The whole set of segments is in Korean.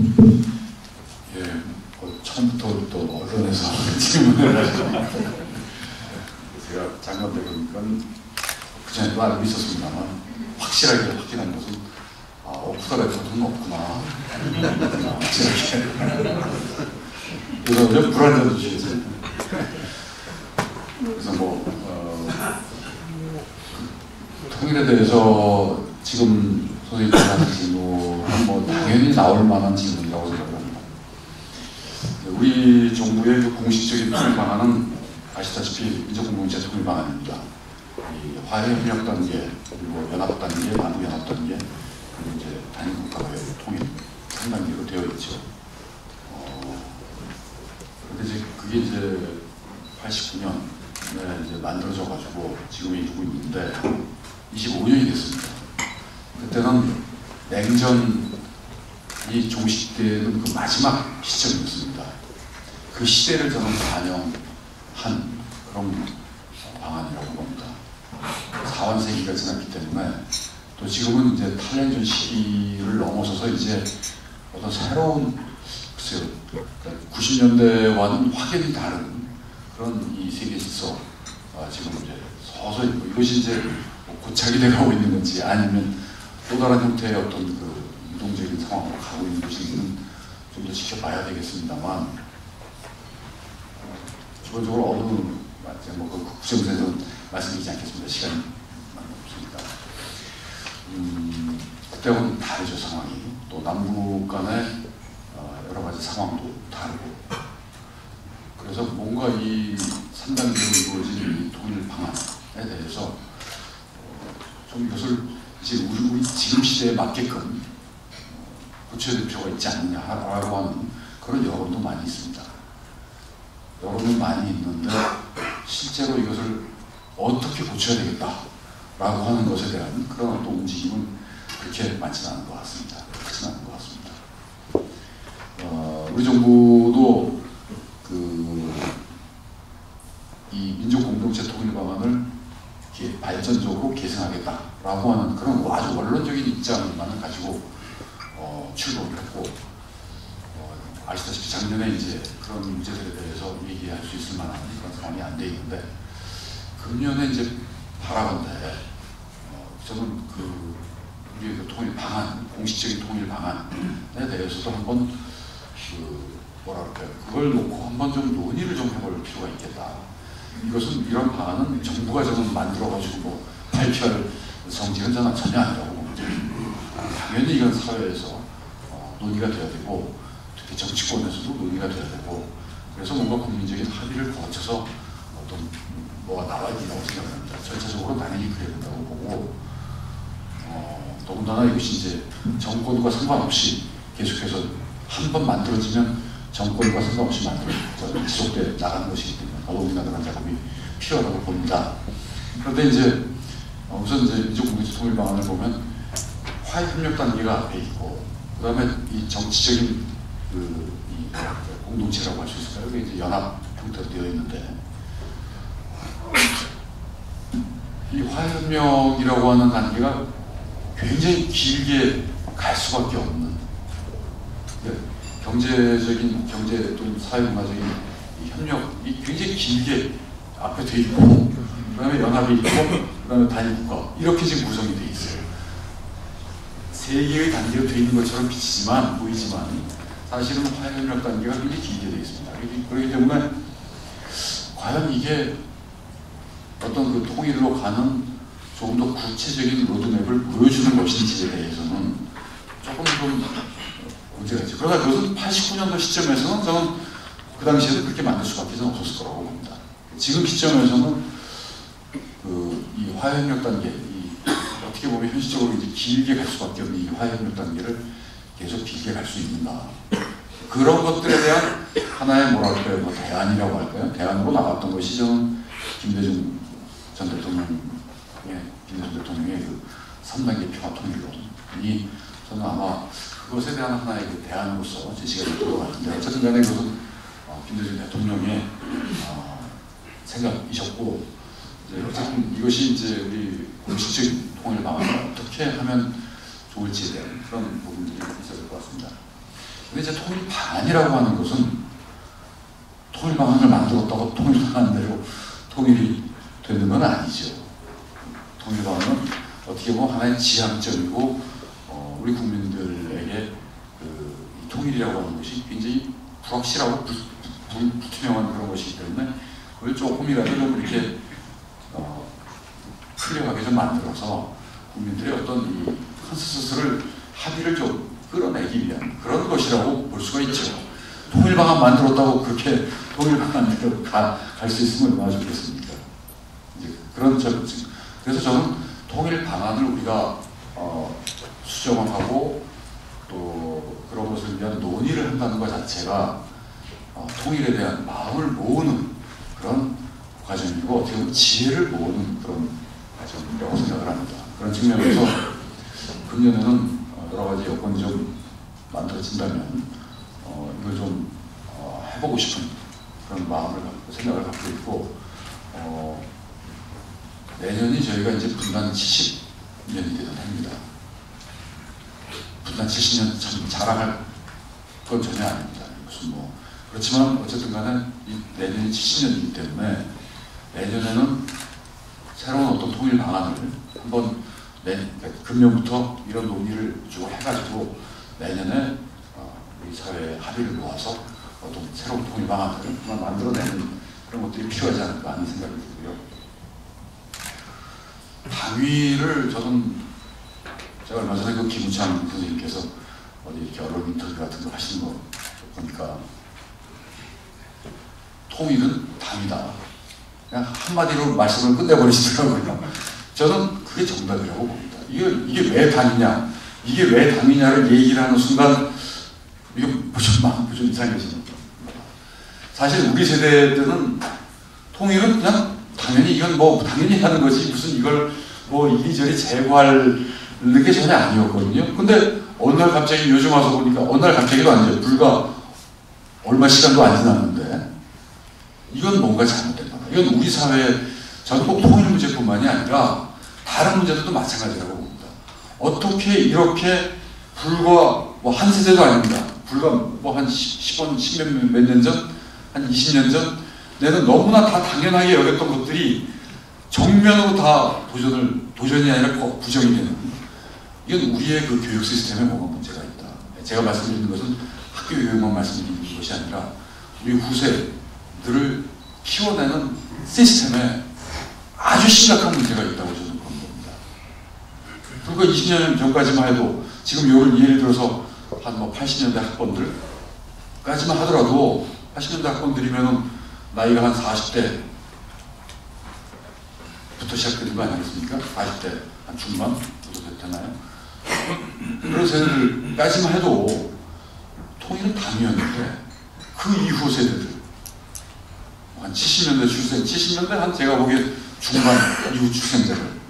예, 처음부터 또 언론에서 질문을 하시니까 제가 장관들 보니까 그전에도 알고 있었습니다만 확실하게 확인한 것은 오프 더 레코드는 없구나. 확실하게. 그래서 좀 불안해도 주시겠어요. 그래서 통일에 대해서 지금 선생님이 하는 질문은 당연히 나올 만한 질문이라고 생각합니다. 우리 정부의 그 공식적인 통일 방안은 아시다시피 민족공동체 통일 방안입니다. 이 화해협력 단계, 그리고 연합 단계, 남북 연합 단계, 그리고 이제 단일국가의 통일 3단계로 되어 있죠. 그런데 이제 그게 이제 89년에 이제 만들어져 가지고 지금 이루고 있는데 25년이 됐습니다. 그때는 냉전이 종식되는 그 마지막 시점이었습니다. 그 시대를 저는 반영한 그런 방안이라고 봅니다. 4완세기가 지났기 때문에 또 지금은 이제 탈냉전 시기를 넘어서서 이제 어떤 새로운, 글쎄요, 90년대와는 확연히 다른 그런 이 세계 질서, 지금 이제 서서히 이것이 이제 고착이 돼가고 있는 건지 아니면 또 다른 형태의 어떤 그 유동적인 상황으로 가고 있는 것인지는 좀 더 지켜봐야 되겠습니다만, 기본적으로 어느 그 구체적으로는 말씀드리지 않겠습니다. 시간이 없으니까. 그때하고는 다르죠, 상황이. 또 남북 간의 여러 가지 상황도 다르고. 그래서 뭔가 이 3단계로 이루어진 이 통일 방안에 대해서 좀 이것을 이제 우리 지금 시대에 맞게끔 고쳐야 될 필요가 있지 않느냐라고 하는 그런 여론도 많이 있습니다. 여론은 많이 있는데 실제로 이것을 어떻게 고쳐야 되겠다라고 하는 것에 대한 그런 어떤 움직임은 그렇게 많지는 않은 것 같습니다. 그렇지는 않은 것 같습니다. 우리 정부도 이 민족공동체 통일 방안을 발전적으로 계승하겠다라고 하는 그런 아주 원론적인 입장만을 가지고 출범을 했고, 아시다시피 작년에 이제 그런 문제들에 대해서 얘기할 수 있을 만한 그런 상황이 안 돼 있는데, 금년에 이제 바라건대 저는 우리의 그 통일 방안, 공식적인 통일 방안에 대해서도 한번 그걸 놓고 한번 좀 논의를 좀 해볼 필요가 있겠다. 이것은 이런 방안은 정부가 저는 만들어가지고 발표할 성질은 저는 전혀 아니라고 봅니다. 당연히 이건 사회에서 논의가 돼야 되고, 특히 정치권에서도 논의가 돼야 되고, 그래서 뭔가 국민적인 합의를 거쳐서 어떤 뭐가 나와야 된다고 생각합니다. 절차적으로 당연히 그래야 된다고 보고, 더군다나 이것이 이제 정권과 상관없이 계속해서 한 번 만들어지면 정권과 상관없이 지속돼 나가는 것이기 때문에 더더욱이나 그런 작업이 필요하다고 봅니다. 그런데 이제 우선 이제 민족공동체 통일 방안을 보면 화해협력 단계가 앞에 있고, 그 다음에 이 정치적인 이 공동체라고 할 수 있을까요? 이게 이제 연합 형태로 되어 있는데, 이 화해협력이라고 하는 단계가 굉장히 길게 갈 수밖에 없는, 경제 또는 사회문화적인 이 협력이 굉장히 길게 앞에 돼 있고, 그 다음에 연합이 있고, 그 다음에 단일국가, 이렇게 지금 구성이 돼 있어요. 세 개의 단계로 돼 있는 것처럼 보이지만 사실은 화해협력 단계가 굉장히 길게 돼 있습니다. 그렇기 때문에 과연 이게 어떤 그 통일로 가는 조금 더 구체적인 로드맵을 보여주는 것인지에 대해서는 조금 좀 문제가 있죠. 그러나 그것은 89년도 시점에서는 저는 그 당시에도 그렇게 만들 수밖에 없었을 거라고 봅니다. 지금 시점에서는 이 화해협력 단계, 어떻게 보면 현실적으로 이제 길게 갈 수밖에 없는 이 화해협력 단계를 계속 길게 갈 수 있는가, 그런 것들에 대한 하나의 뭐랄까요, 대안이라고 할까요? 대안으로 나왔던 것이 저는 김대중 전 대통령의 그 3단계 평화통일론이 저는 아마 그것에 대한 하나의 그 대안으로서 제시가 될 것 같은데, 어쨌든 간에 그것은 김대중 대통령의 생각이셨고, 어쨌든 이것이 이제 우리 공식적인 통일 방안을 어떻게 하면 좋을지에 대한 그런 부분들이 있어야 될 것 같습니다. 근데 이제 통일 방안이라고 하는 것은 통일 방안을 만들었다고 통일 방안대로 통일이 되는 건 아니죠. 통일 방안은 어떻게 보면 하나의 지향점이고 우리 국민들에게 이 통일이라고 하는 것이 굉장히 불확실하고 불투명한 그런 것이기 때문에 그걸 조금이라도 좀 이렇게 클리어하게 좀 만들어서 국민들의 어떤 이 컨센서스를 합의를 좀 끌어내기 위한 그런 것이라고 볼 수가 있죠. 통일 방안 만들었다고 그렇게 통일 방안으로 갈 수 있으면 얼마나 좋겠습니까? 이제 그래서 저는 통일 방안을 우리가 수정하고 또 그런 것을 위한 논의를 한다는 것 자체가 통일에 대한 마음을 모으는 그런 과정이고 어떻게 보면 지혜를 모으는 그런 과정이라고 생각을 합니다. 그런 측면에서 금년에는 여러 가지 여건이 좀 만들어진다면 이걸 좀 해보고 싶은 그런 마음을 갖고 생각을 갖고 있고 내년이 저희가 이제 분단 70년이 되는 해입니다. 분단 70년 참 자랑할 건 전혀 아닙니다. 무슨 그렇지만 어쨌든 간에 내년이 70년이기 때문에 내년에는 새로운 어떤 통일 방안을 한번 금년부터 이런 논의를 쭉 해가지고 내년에 우리 사회의 합의를 모아서 어떤 새로운 통일 방안을 만들어내는 그런 것들이 필요하지 않을까 하는 생각이 들고요. 당위를 저는 제가 얼마 전에 그 김우창 선생님께서 어디 이렇게 언론 인터뷰 같은 거 하시는 거 보니까 통일은 당이다. 그냥 한마디로 말씀을 끝내버리시더라고요. 저는 그게 정답이라고 봅니다. 이게 왜 당이냐, 이게 왜 당이냐를 얘기를 하는 순간 이게 좀 이상해지는 겁니다. 사실 우리 세대 때는 통일은 그냥 당연히 이건 당연히 하는 거지 무슨 이걸 이리저리 제고하는 게 전혀 아니었거든요. 근데 어느 날 갑자기 요즘 와서 보니까 어느 날 갑자기도 아니죠. 불과 얼마 시간도 안 지났는데 이건 뭔가 잘못된 거다. 이건 우리 사회의 전국 통일 문제뿐만이 아니라 다른 문제들도 마찬가지라고 봅니다. 어떻게 이렇게 불과 한 세대도 아닙니다. 불과 한 10몇 년 전, 한 20년 전 내는 너무나 다 당연하게 여겼던 것들이 정면으로 다 도전이 아니라 부정이 되는, 이건 우리의 그 교육 시스템에 뭔가 문제가 있다. 제가 말씀드리는 것은 학교 교육만 말씀드리는 것이 아니라 우리 후세들을 키워내는 시스템에 아주 심각한 문제가 있다고 저는 보는 겁니다. 불과 20년 전까지만 해도 지금 예를 들어서 한 80년대 학번들까지만 하더라도 80년대 학번들이면은 나이가 한 40대부터 시작되는 거 아니겠습니까? 40대 한 중반부터 되나요? 그런 세대들까지만 해도 통일은 당연한데 그 이후 세대들 한 70년대 출생, 70년대 한 제가 보기엔 중반 이후 출생자들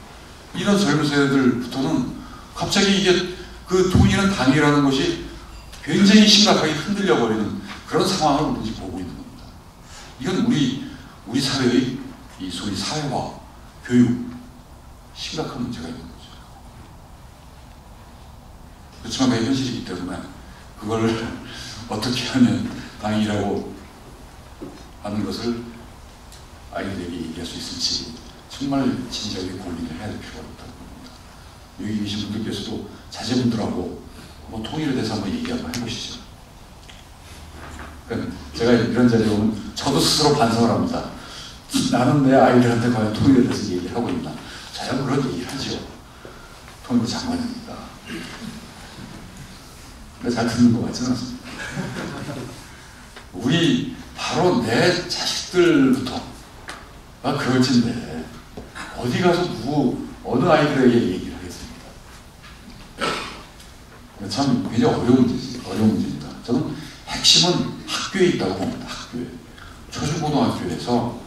이런 젊은 세대들부터는 갑자기 이게 그 통일은 당이라는 것이 굉장히 심각하게 흔들려 버리는 그런 상황을 우리 보고 있는 겁니다. 이건 우리 사회의 이 소위 사회화, 교육 심각한 문제가 있는 거죠. 그렇지만 그게 현실이기 때문에 그걸 어떻게 하면 당이라고 하는 것을 아이들에게 얘기할 수 있을지 정말 진지하게 고민을 해야 될 필요가 있다고 봅니다. 여기 계신 분들께서도 자제분들하고 통일에 대해서 한번 얘기 한번 해보시죠. 그러니까 제가 이런 자리에 오면 저도 스스로 반성을 합니다. 나는 내 아이들한테 과연 통일에 대해서 얘기를 하고 있나. 저야 그런 얘기를 하죠. 통일부 장관입니다. 근데 잘 듣는 것 같지는 않습니다. 우리 바로 내 자식들부터 그럴진데 어디 가서 어느 아이들에게 얘기를 하겠습니까? 참 굉장히 어려운 문제입니다. 저는 핵심은 학교에 있다고 봅니다. 학교에. 초중고등학교에서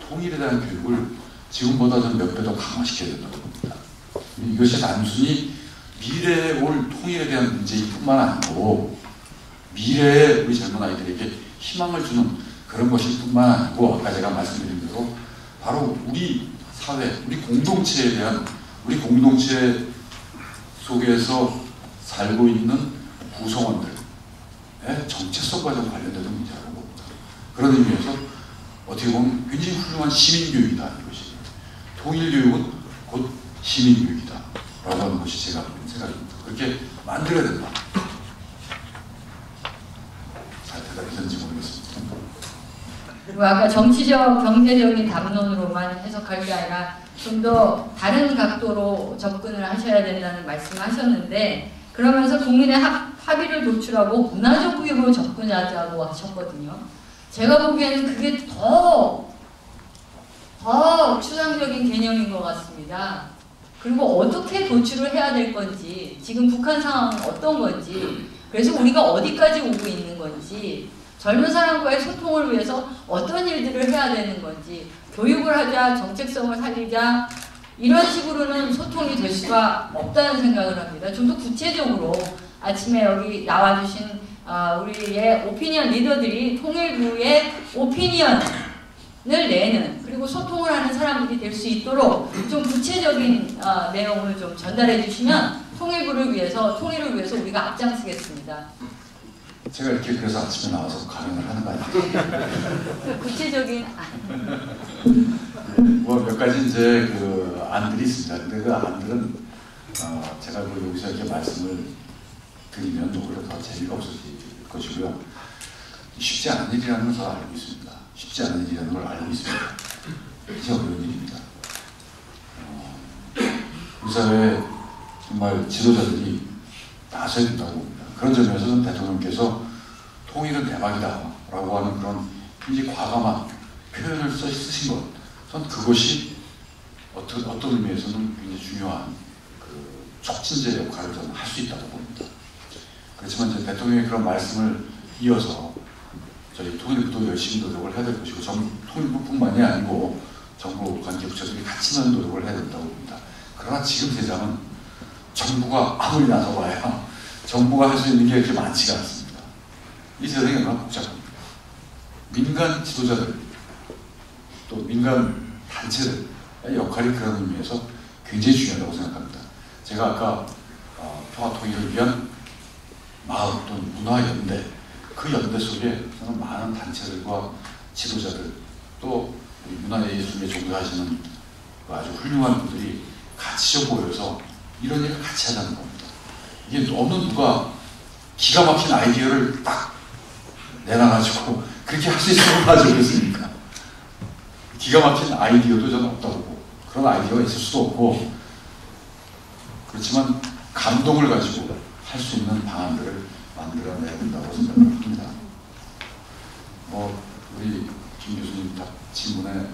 통일에 대한 교육을 지금보다 좀 몇 배 더 강화시켜야 된다고 봅니다. 이것이 단순히 미래에 올 통일에 대한 문제일 뿐만 아니고 미래에 우리 젊은 아이들에게 희망을 주는 그런 것일 뿐만 아니고 아까 제가 말씀드린 대로 바로 우리 사회, 우리 공동체에 대한 우리 공동체 속에서 살고 있는 구성원들 정체성과 좀 관련된 문제라고 봅니다. 그런 의미에서 어떻게 보면 굉장히 훌륭한 시민교육이다 이것이. 통일교육은 곧 시민교육이다 라고 하는 것이 제가 생각입니다. 그렇게 만들어야 된다. 잘 대답했는지 모르겠습니다. 그리고 아까 정치적, 경제적인 담론으로만 해석할 게 아니라 좀 더 다른 각도로 접근을 하셔야 된다는 말씀을 하셨는데, 그러면서 국민의 합의를 도출하고 문화적 교육으로 접근하자고 하셨거든요. 제가 보기에는 그게 더 추상적인 개념인 것 같습니다. 그리고 어떻게 도출을 해야 될 건지, 지금 북한 상황은 어떤 건지, 그래서 우리가 어디까지 오고 있는 건지, 젊은 사람과의 소통을 위해서 어떤 일들을 해야 되는 건지, 교육을 하자, 정책성을 살리자, 이런 식으로는 소통이 될 수가 없다는 생각을 합니다. 좀 더 구체적으로 아침에 여기 나와주신 우리의 오피니언 리더들이 통일부의 오피니언을 내는, 그리고 소통을 하는 사람들이 될 수 있도록 좀 구체적인 내용을 좀 전달해 주시면 통일을 위해서 우리가 앞장서겠습니다. 제가 이렇게 그래서 아침에 나와서 강연을 하는 거 아니에요? 구체적인 뭐 몇 가지 이제 그 안들이 있습니다. 근데 그 안들은 제가 뭐 여기서 이렇게 말씀을 드리면 오히려 더 재미가 없어질 것이고요. 쉽지 않은 일이라는 걸 저 알고 있습니다. 쉽지 않은 일이라는 걸 알고 있습니다. 이게 어려운 일입니다. 우리 사회에 정말 지도자들이 나서야 된다고 봅니다. 그런 점에서는 대통령께서 통일은 대박이다 라고 하는 그런 굉장히 과감한 표현을 쓰신 것, 전 그것이 어떤 의미에서는 굉장히 중요한 그 촉진제 역할을 저는 할 수 있다고 봅니다. 그렇지만 이제 대통령의 그런 말씀을 이어서 저희 통일부도 열심히 노력을 해야 될 것이고, 통일부뿐만이 아니고 정부 관계부처들이 같이 노력을 해야 된다고 봅니다. 그러나 지금 세상은 정부가 아무리 나서봐야 정부가 할 수 있는 게 그렇게 많지가 않습니다. 이 세상이 얼마나 복잡합니다. 민간 지도자들, 또 민간 단체들의 역할이 그런 의미에서 굉장히 중요하다고 생각합니다. 제가 아까 평화통일을 위한 마을 또는 문화연대, 그 연대 속에 저는 많은 단체들과 지도자들, 또 문화예술에 종사하시는 아주 훌륭한 분들이 같이 좀 모여서 이런 일을 같이 하자는 겁니다. 이게 어느 누가 기가 막힌 아이디어를 딱 내놔가지고 그렇게 할 수 있으면 하지 않겠습니까? 기가 막힌 아이디어도 저는 없다고 보고, 그런 아이디어가 있을 수도 없고, 그렇지만 감동을 가지고 할 수 있는 방안들을 만들어내야 된다고 생각을 합니다. 우리 김 교수님 질문에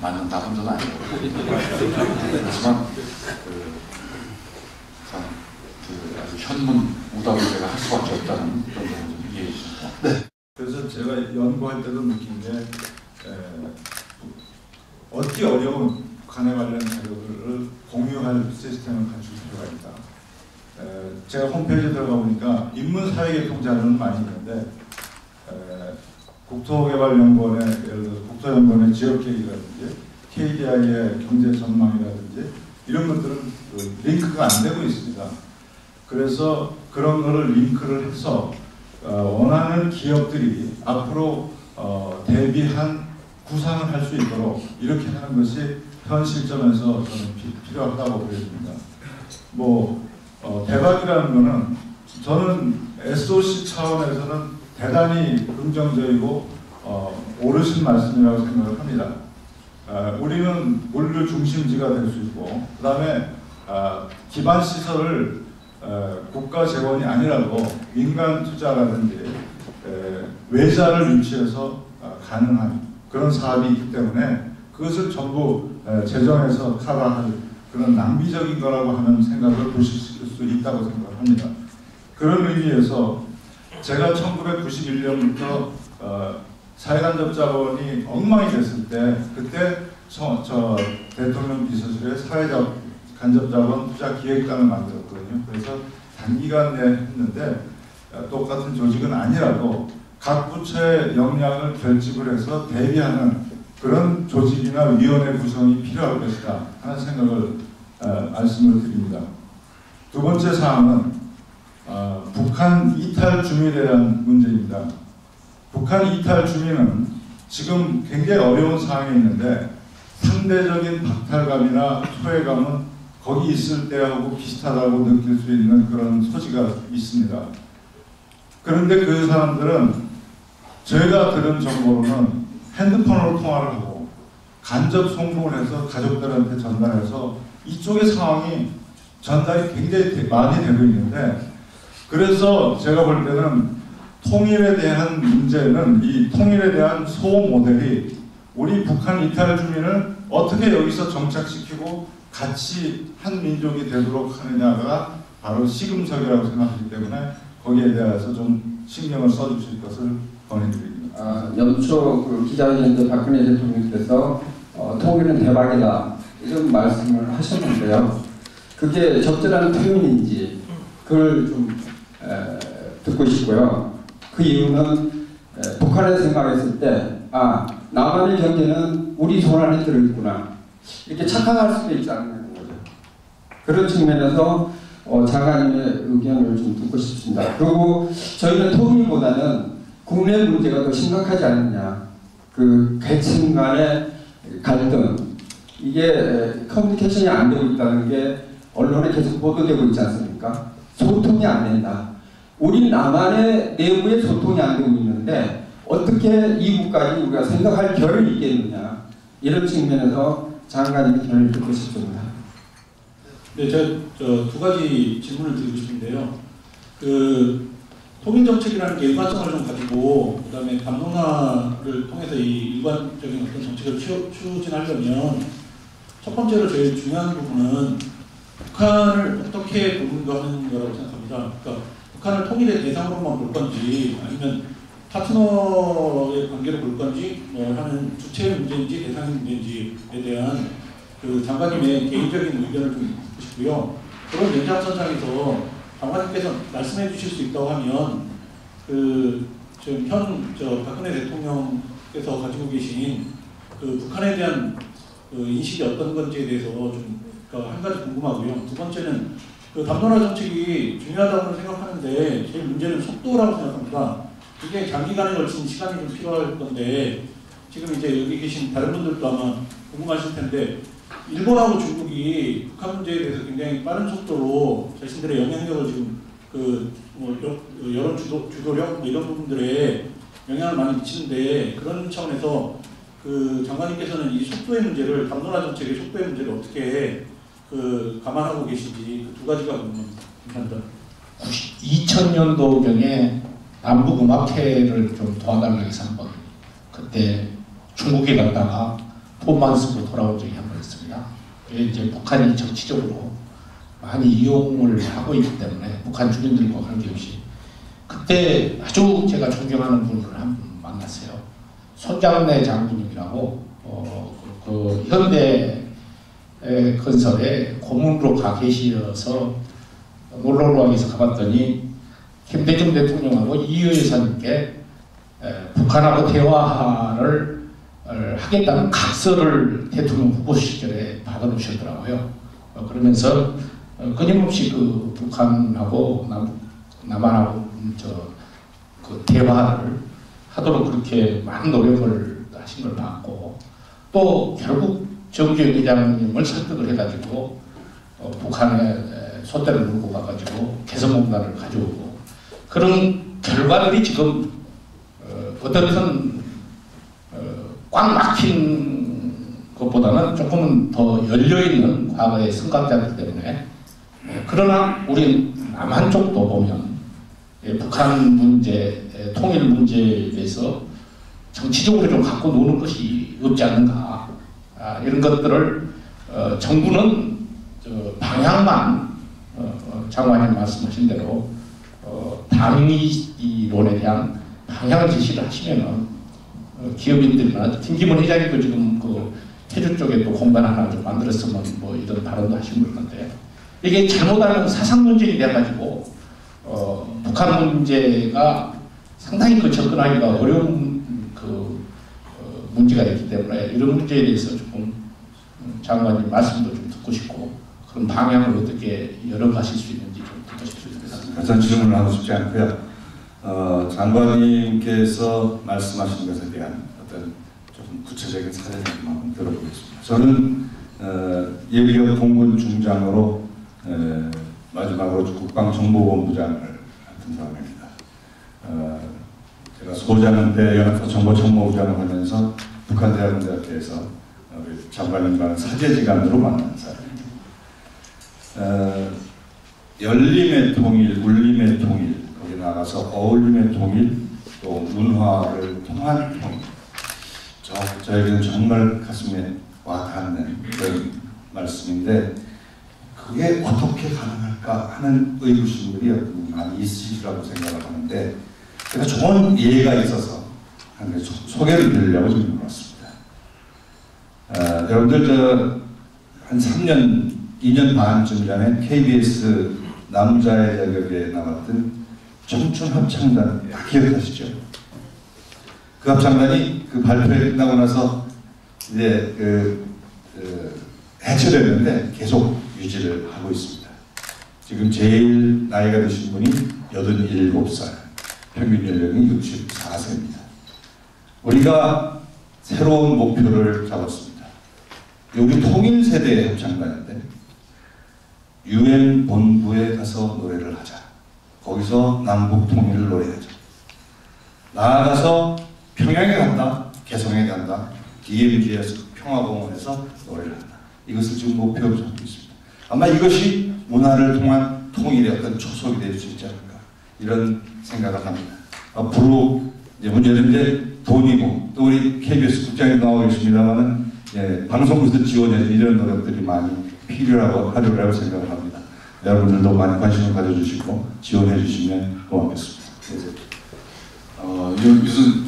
맞는 답은 저는 아니고, 그렇지만 아주 현문 오답을 제가 할 수밖에 없다는 그런 점을 좀 이해해 주십니다. 네. 그래서 제가 연구할 때도 느낀 게 어떻게 어려운 북한에 관련 자료들을 공유할 시스템을 갖출 필요가 있다. 제가 홈페이지에 들어가 보니까 인문사회계통 자료는 많이 있는데 국토개발연구원의 예를 들어 국토연구원의 지역계획이라든지 KDI의 경제전망이라든지 이런 것들은 링크가 안 되고 있습니다. 그래서 그런 거를 링크를 해서 원하는 기업들이 앞으로 대비한 구상을 할 수 있도록 이렇게 하는 것이 현 시점에서 저는 필요하다고 보여집니다. 대박이라는 거는 저는 SOC 차원에서는 대단히 긍정적이고 옳으신 말씀이라고 생각을 합니다. 우리는 물류 중심지가 될 수 있고, 그 다음에 기반 시설을 국가 재원이 아니라도 민간 투자라든지 외자를 유치해서 가능한 그런 사업이 있기 때문에 그것을 전부 재정에서 커버할 그런 낭비적인 거라고 하는 생각을 보실 수 있다고 생각합니다. 그런 의미에서 제가 1991년부터 사회간접자본이 엉망이 됐을 때, 그때 저 대통령 비서실에 사회적 간접자본 투자기획단을 만들었거든요. 그래서 단기간 내에 했는데 똑같은 조직은 아니라도 각 부처의 역량을 결집을 해서 대비하는 그런 조직이나 위원회 구성이 필요할 것이다 하는 생각을 말씀을 드립니다. 두 번째 사항은 북한 이탈 주민에 대한 문제입니다. 북한 이탈 주민은 지금 굉장히 어려운 상황에 있는데 상대적인 박탈감이나 소외감은 거기 있을 때하고 비슷하다고 느낄 수 있는 그런 소지가 있습니다. 그런데 그 사람들은 저희가 들은 정보로는 핸드폰으로 통화를 하고 간접 송금을 해서 가족들한테 전달해서 이쪽의 상황이 전달이 굉장히 많이 되고 있는데, 그래서 제가 볼 때는 통일에 대한 문제는 이 통일에 대한 소호 모델이 우리 북한 이탈 주민을 어떻게 여기서 정착시키고 같이 한 민족이 되도록 하느냐가 바로 시금석이라고 생각하기 때문에 거기에 대해서 좀 신경을 써주실 것을 권해드립니다. 연초 그 기자회견 때 박근혜 대통령께서 통일은 대박이다 이런 말씀을 하셨는데요. 그게 적절한 표현인지 그걸 좀 듣고 싶고요. 그 이유는 북한에 생각했을 때 남한의 경제는 우리 손 안에 들어있구나 이렇게 착각할 수도 있다는 거죠. 그런 측면에서 장관님의 의견을 좀 듣고 싶습니다. 그리고 저희는 통일보다는 국내 문제가 더 심각하지 않느냐. 그 계층 간의 갈등, 이게 커뮤니케이션이 안 되고 있다는 게 언론에 계속 보도되고 있지 않습니까? 소통이 안 된다. 우리 남한의 내부의 소통이 안 되고 있는데 어떻게 이국까지 우리가 생각할 겨를이 있겠느냐. 이런 측면에서 장관님의 견해를 듣고 싶습니다. 네, 제가 두 가지 질문을 드리고 싶은데요. 그 통일정책이라는 게 일관성을 좀 가지고 그다음에 담론화를 통해서 이 일관적인 어떤 정책을 추진하려면 첫 번째로 제일 중요한 부분은 북한을 어떻게 보는가 하는 거라고 생각합니다. 그러니까 북한을 통일의 대상으로만 볼 건지 아니면 파트너의 관계로 볼 건지 뭐 하는 주체의 문제인지 대상의 문제인지에 대한 그 장관님의 개인적인 의견을 좀 듣고 싶고요. 그런 연장선상에서 장관님께서 말씀해 주실 수 있다고 하면 그 지금 박근혜 대통령께서 가지고 계신 그 북한에 대한 그 인식이 어떤 건지에 대해서 좀 한 가지 궁금하고요. 두 번째는 그 담론화 정책이 중요하다고 생각하는데 제일 문제는 속도라고 생각합니다. 이게 장기간에 걸친 시간이 좀 필요할 건데 지금 이제 여기 계신 다른 분들도 아마 궁금하실 텐데 일본하고 중국이 북한 문제에 대해서 굉장히 빠른 속도로 자신들의 영향력을 지금 여론 주도력 이런 부분들에 영향을 많이 미치는데 그런 차원에서 그 장관님께서는 이 속도의 문제를 담론화 정책의 속도의 문제를 어떻게 감안하고 계신지 그 두 가지가 궁금합니다. 감사합니다. 2000년도경에 남북음악회를 좀 도와달라고 해서 한번 그때 중국에 갔다가 돈만 쓰고 돌아온 적이 한 번 있습니다. 이제 북한이 정치적으로 많이 이용을 하고 있기 때문에 북한 주민들과 관계없이 그때 아주 제가 존경하는 분을 한 분 만났어요. 손장래 장군님이라고 그 현대 건설에 고문으로 가 계시어서 놀러오기 위해서 가봤더니 김대중 대통령하고 이 여사님께 북한하고 대화를 하겠다는 각서를 대통령 후보 시절에 받아놓으셨더라고요. 그러면서 끊임없이 그 북한하고 남한하고 그 대화를 하도록 그렇게 많은 노력을 하신 걸 봤고 또 결국 정주영 회장님을 설득을 해가지고 북한에 소대를 물고 가가지고 개성공단을 가져오고 그런 결과들이 지금 어떻든 꽉 막힌 것보다는 조금은 더 열려있는 과거의 선각자들 때문에 그러나 우리 남한 쪽도 보면 북한 문제, 통일 문제에 대해서 정치적으로 좀 갖고 노는 것이 없지 않는가 이런 것들을 정부는 방향만 장관님 말씀하신 대로 당위론에 대한 방향 제시를 하시면은 기업인들이나 김기문 회장님도 지금 그 해주 쪽에 또 공간 하나 좀 만들었으면 뭐 이런 발언도 하시고 그러는데 이게 잘못하면 사상 논쟁이 돼가지고 북한 문제가 상당히 그 접근하기가 어려운 그 문제가 있기 때문에 이런 문제에 대해서 조금 장관님 말씀도 좀 듣고 싶고 그런 방향을 어떻게 열어가실 수 있는지 좀 듣고 싶습니다. 저는 질문을 하고 싶지 않고요. 장관님께서 말씀하신 것에 대한 어떤 조금 구체적인 사례를 한번 들어보겠습니다. 저는 예비역 공군 중장으로 마지막으로 국방정보본부장을 맡은 사람입니다. 제가 소장 때 연합 정보참모부장을 하면서 북한대학원대학교에서 장관님과 사제지간으로 만난 사람입니다. 열림의 통일, 울림의 통일, 거기 나가서 어울림의 통일, 또 문화를 통한 통일. 저에게는 정말 가슴에 와닿는 그런 말씀인데 그게 어떻게 가능할까 하는 의구심들이 많이 있으시라고 생각을 하는데 제가 좋은 예가 있어서 소개를 드리려고 지금 왔습니다. 여러분들 한 3년, 2년 반쯤 전에 KBS 남자의 자격에 나왔던 청춘합창단 기억하시죠? 그 합창단이 그 발표회 끝나고 나서 이제 해체됐는데 계속 유지를 하고 있습니다. 지금 제일 나이가 드신 분이 87살, 평균 연령이 64세입니다. 우리가 새로운 목표를 잡았습니다. 우리 통일 세대의 합창단인데 UN 본부에 가서 노래를 하자. 거기서 남북 통일을 노래하자. 나아가서 평양에 간다, 개성에 간다, DMZ에서 평화공원에서 노래를 한다. 이것을 지금 목표로 잡고 있습니다. 아마 이것이 문화를 통한 통일의 어떤 초석이 될 수 있지 않을까 이런 생각을 합니다. 앞으로 이제 문제는 이제 돈이고 또 우리 KBS 국장님 나오고 계십니다만은 방송국에서 지원해 이런 노력들이 많이 필요하고 하려고 생각을 합니다. 여러분들도 많이 관심을 가져주시고 지원해 주시면 고맙겠습니다.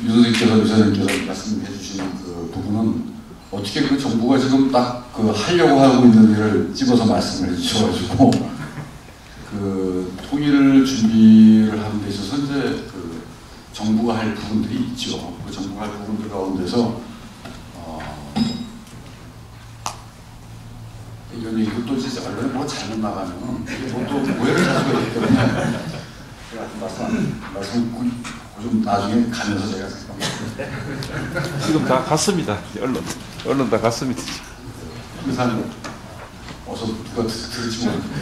유선생님께서 말씀해 주시는 그 부분은 어떻게 그 정부가 지금 딱 그 하려고 하고 있는 일을 집어서 말씀을 해주셔가지고 그 통일을 준비를 하는 데 있어서 이제 그 정부가 할 부분들이 있죠. 그 정부가 할 부분들 가운데서 이런 얘기도 또 진짜 언론에 뭐 잘못 나가면 또 오해를 할 수가 있기 때문에 제가 말씀 좀 나중에 가면서 제가 생각합니다. 지금 다 갔습니다. 언론 다 갔습니다. 의사는 어서 누가 들을지 모르겠는데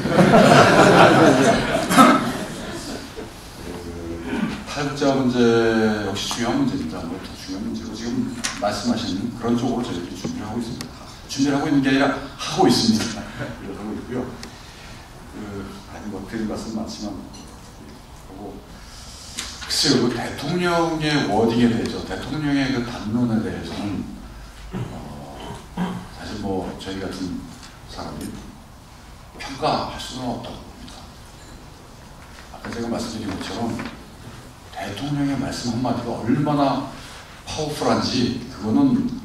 탈북자 문제 역시 중요한 문제입니다. 뭐 더 중요한 문제고 지금 말씀하신 그런 쪽으로 저희들이 준비를 하고 있습니다. 준비를 하고 있는 게 아니라 하고 있습니다. 하고 있고요. 아니 뭐 드린 말씀 많지만 그리고 글쎄요, 그 대통령의 워딩에 대해서, 대통령의 그 담론에 대해서는 사실 뭐 저희 같은 사람이 평가할 수는 없다고 봅니다. 아까 제가 말씀드린 것처럼 대통령의 말씀 한마디가 얼마나 파워풀한지 그거는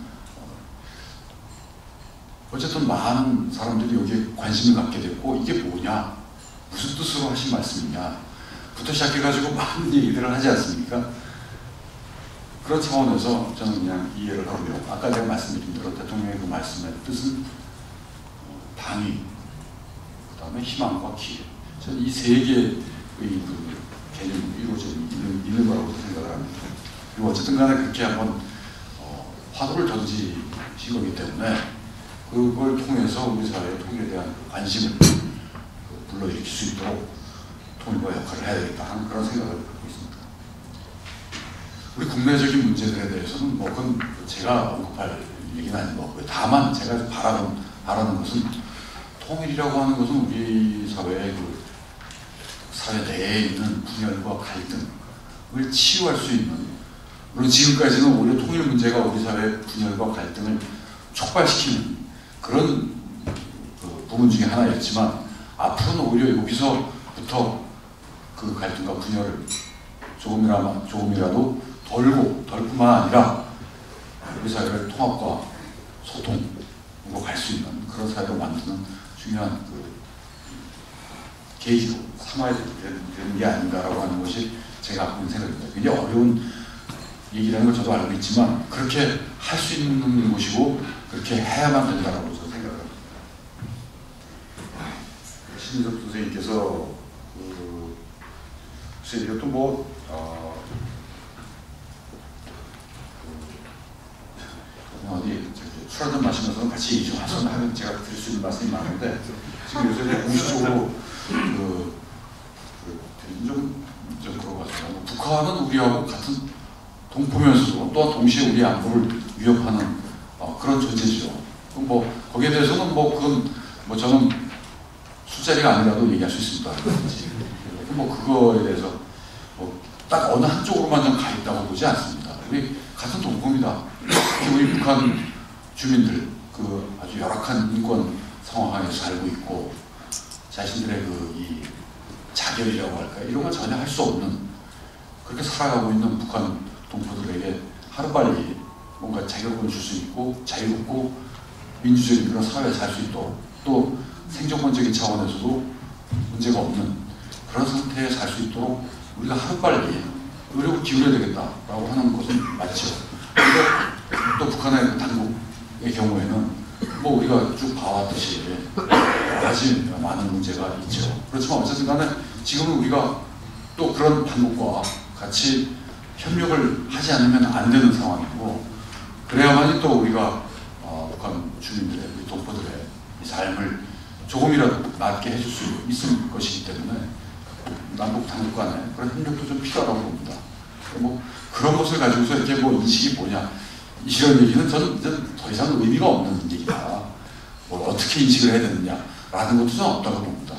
어쨌든 많은 사람들이 여기에 관심을 갖게 됐고 이게 뭐냐, 무슨 뜻으로 하신 말씀이냐 부터 시작해가지고 많은 얘기들을 하지 않습니까? 그런 차원에서 저는 그냥 이해를 하고요. 아까 제가 말씀드린 대로 대통령의 그 말씀의 뜻은 방위, 그 다음에 희망과 기회. 저는 이 세 개의 그 개념이 이루어져 있는 거라고 생각을 합니다. 그리고 어쨌든 간에 그렇게 한번 화두를 던지신 거기 때문에 그걸 통해서 우리 사회의 통일에 대한 관심을 불러일으킬 수 있도록 통일과 역할을 해야 되겠다 하는 그런 생각을 갖고 있습니다. 우리 국내적인 문제들에 대해서는 뭐 그건 제가 언급할 얘기는 아닌 것 같고요. 다만 제가 바라는 것은 통일이라고 하는 것은 우리 사회의 그 사회 내에 있는 분열과 갈등을 치유할 수 있는, 물론 지금까지는 오히려 통일 문제가 우리 사회의 분열과 갈등을 촉발시키는 그런 그 부분 중에 하나였지만 앞으로는 오히려 여기서부터 그 갈등과 분열을 조금이라도 덜 뿐만 아니라 우리 사회를 통합과 소통으로 갈 수 있는 그런 사회로 만드는 중요한 그 계기로 삼아야 되는 게 아닌가라고 하는 것이 제가 갖고 있는 생각입니다. 굉장히 어려운 얘기라는 걸 저도 알고 있지만 그렇게 할 수 있는 곳이고 그렇게 해야만 된다라고 저는 생각을 합니다. 신민석 선생님께서 글쎄 이것도 뭐 어디 술 한잔 마시면서 같이 얘기 좀 하면 제가 드릴 수 있는 말씀이 많은데 지금 요새 공식적으로 좀 그런 것 같아요. 북한은 우리하고 같은 동포면서도 또한 동시에 우리 안보를 위협하는 그런 존재죠. 뭐 거기에 대해서는 뭐 그건 뭐 저는 술자리가 아니라도 얘기할 수 있습니다. 뭐 그거에 대해서 뭐 딱 어느 한쪽으로만 좀 가 있다고 보지 않습니다. 우리 같은 동포입니다. 특히 우리 북한 주민들 그 아주 열악한 인권 상황에서 살고 있고 자신들의 이 자결이라고 할까 이런 걸 전혀 할 수 없는 그렇게 살아가고 있는 북한 동포들에게 하루빨리 뭔가 자격을 줄 수 있고 자유롭고 민주적인 그런 사회에 살 수 있도록 또 생존권적인 차원에서도 문제가 없는 그런 상태에 살 수 있도록 우리가 하루빨리 노력을 기울여야 되겠다라고 하는 것은 맞죠. 그런데 또 북한의 그 당국의 경우에는 뭐 우리가 쭉 봐왔듯이 여러 가지 많은 문제가 있죠. 그렇지만 어쨌든 간에 지금은 우리가 또 그런 당국과 같이 협력을 하지 않으면 안 되는 상황이고 그래야만이 또 우리가 북한 주민들의 우리 동포들의 이 삶을 조금이라도 낫게 해줄 수 있을 것이기 때문에 남북 당국 간에 그런 협력도 좀 필요하다고 봅니다. 뭐 그런 것을 가지고서 이렇게 뭐 인식이 뭐냐 이런 얘기는 저는 이제 더 이상 의미가 없는 얘기다. 뭘 어떻게 인식을 해야 되느냐라는 것도 저는 없다고 봅니다.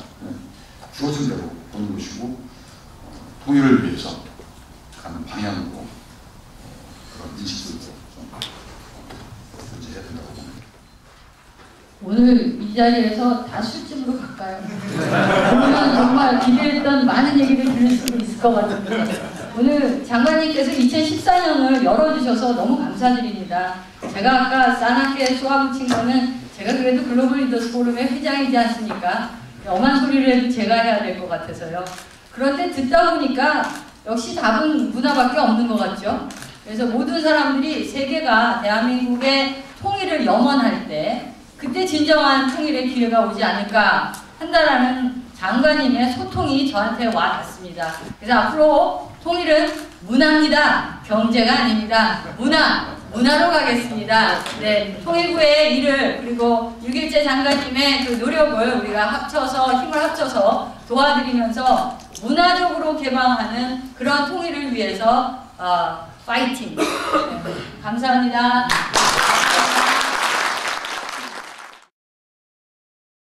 주어진 대로 보는 것이고 통일을 위해서 가는 방향으로 그런 인식들도 좀 존재해야 된다고 봅니다. 오늘 이 자리에서 다 술집으로 갈까요? 오늘 정말 기대했던 많은 얘기를 들을 수 있을 것 같은데 오늘 장관님께서 2014년을 열어주셔서 너무 감사드립니다. 제가 아까 싸납게 수화 붙인 거는 제가 그래도 글로벌 리더스 포럼의 회장이지 않습니까? 엄한 소리를 해도 제가 해야 될 것 같아서요. 그런데 듣다 보니까 역시 답은 문화밖에 없는 것 같죠. 그래서 모든 사람들이 세계가 대한민국의 통일을 염원할 때 그때 진정한 통일의 기회가 오지 않을까 한다라는 장관님의 소통이 저한테 와 닿습니다. 그래서 앞으로 통일은 문화입니다. 경제가 아닙니다. 문화로 가겠습니다. 네, 통일부의 일을 그리고 6.1제 장관님의 그 노력을 우리가 합쳐서 힘을 합쳐서 도와드리면서 문화적으로 개방하는 그런 통일을 위해서 파이팅. 네, 감사합니다.